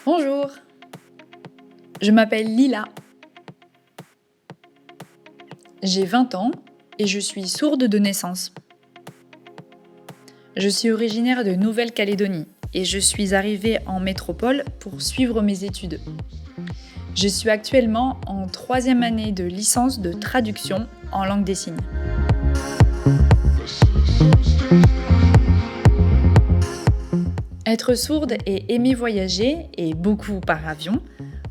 Bonjour, je m'appelle Lila. J'ai 20 ans et je suis sourde de naissance. Je suis originaire de Nouvelle-Calédonie et je suis arrivée en métropole pour suivre mes études. Je suis actuellement en 3e année de licence de traduction en langue des signes. Être sourde et aimer voyager, et beaucoup par avion,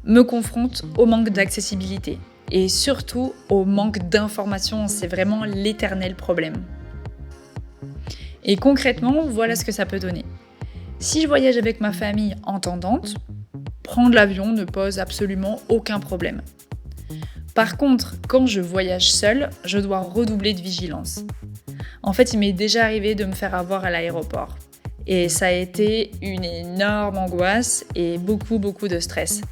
me confronte au manque d'accessibilité et surtout au manque d'informations. C'est vraiment l'éternel problème. Et concrètement, voilà ce que ça peut donner. Si je voyage avec ma famille entendante, prendre l'avion ne pose absolument aucun problème. Par contre, quand je voyage seule, je dois redoubler de vigilance. En fait, il m'est déjà arrivé de me faire avoir à l'aéroport. Et ça a été une énorme angoisse et beaucoup de stress.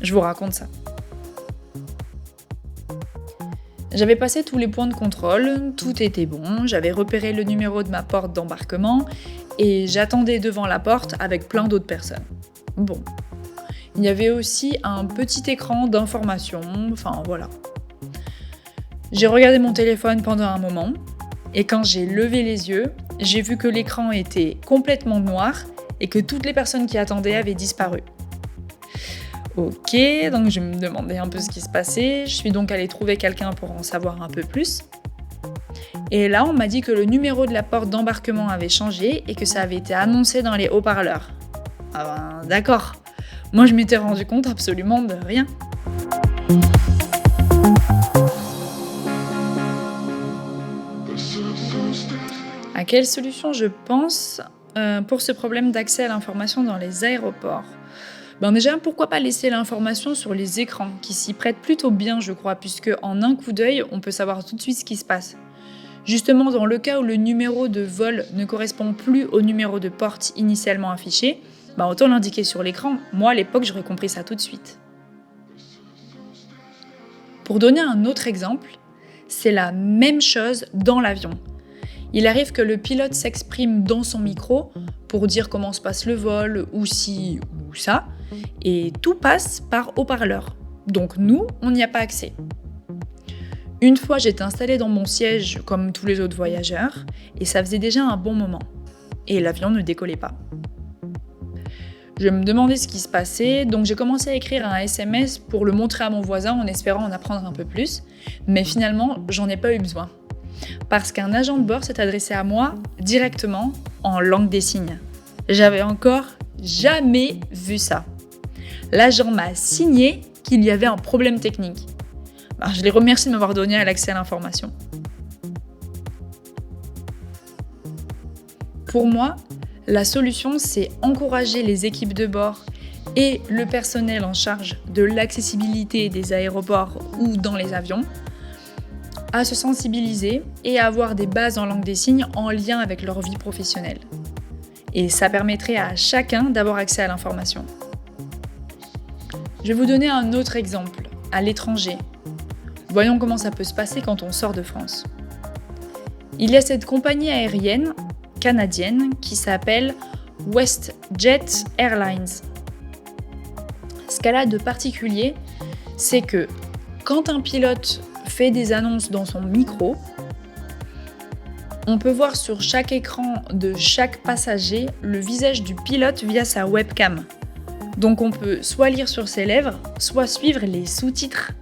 Je vous raconte ça. J'avais passé tous les points de contrôle, tout était bon, j'avais repéré le numéro de ma porte d'embarquement et j'attendais devant la porte avec plein d'autres personnes. Bon. Il y avait aussi un petit écran d'information, enfin voilà. J'ai regardé mon téléphone pendant un moment et quand j'ai levé les yeux, j'ai vu que l'écran était complètement noir et que toutes les personnes qui attendaient avaient disparu. Ok, donc je me demandais un peu ce qui se passait, je suis donc allée trouver quelqu'un pour en savoir un peu plus. Et là, on m'a dit que le numéro de la porte d'embarquement avait changé et que ça avait été annoncé dans les haut-parleurs. Ah ben d'accord, moi je m'étais rendu compte absolument de rien. À quelle solution je pense pour ce problème d'accès à l'information dans les aéroports ? Déjà, pourquoi pas laisser l'information sur les écrans, qui s'y prêtent plutôt bien, je crois, puisque en un coup d'œil, on peut savoir tout de suite ce qui se passe. Justement, dans le cas où le numéro de vol ne correspond plus au numéro de porte initialement affiché, autant l'indiquer sur l'écran. Moi, à l'époque, j'aurais compris ça tout de suite. Pour donner un autre exemple, c'est la même chose dans l'avion. Il arrive que le pilote s'exprime dans son micro pour dire comment se passe le vol, ou ci ou ça, et tout passe par haut-parleur. Donc nous, on n'y a pas accès. Une fois, j'étais installée dans mon siège comme tous les autres voyageurs, et ça faisait déjà un bon moment. Et l'avion ne décollait pas. Je me demandais ce qui se passait, donc j'ai commencé à écrire un SMS pour le montrer à mon voisin en espérant en apprendre un peu plus, mais finalement, j'en ai pas eu besoin. Parce qu'un agent de bord s'est adressé à moi directement en langue des signes. J'avais encore jamais vu ça. L'agent m'a signé qu'il y avait un problème technique. Je les remercie de m'avoir donné l'accès à l'information. Pour moi, la solution, c'est encourager les équipes de bord et le personnel en charge de l'accessibilité des aéroports ou dans les avions à se sensibiliser et à avoir des bases en langue des signes en lien avec leur vie professionnelle. Et ça permettrait à chacun d'avoir accès à l'information. Je vais vous donner un autre exemple, à l'étranger. Voyons comment ça peut se passer quand on sort de France. Il y a cette compagnie aérienne canadienne qui s'appelle WestJet Airlines. Ce qu'elle a de particulier, c'est que quand un pilote fait des annonces dans son micro, on peut voir sur chaque écran de chaque passager le visage du pilote via sa webcam. Donc on peut soit lire sur ses lèvres, soit suivre les sous-titres.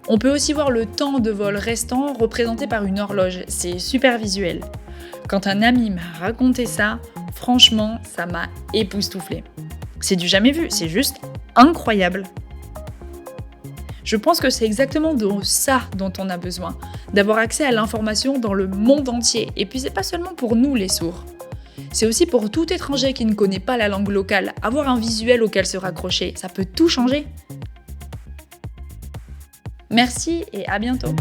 On peut aussi voir le temps de vol restant représenté par une horloge, c'est super visuel. Quand un ami m'a raconté ça, franchement, ça m'a époustouflée. C'est du jamais vu, c'est juste incroyable. Je pense que c'est exactement de ça dont on a besoin, d'avoir accès à l'information dans le monde entier. Et puis c'est pas seulement pour nous les sourds. C'est aussi pour tout étranger qui ne connaît pas la langue locale, avoir un visuel auquel se raccrocher, ça peut tout changer. Merci et à bientôt.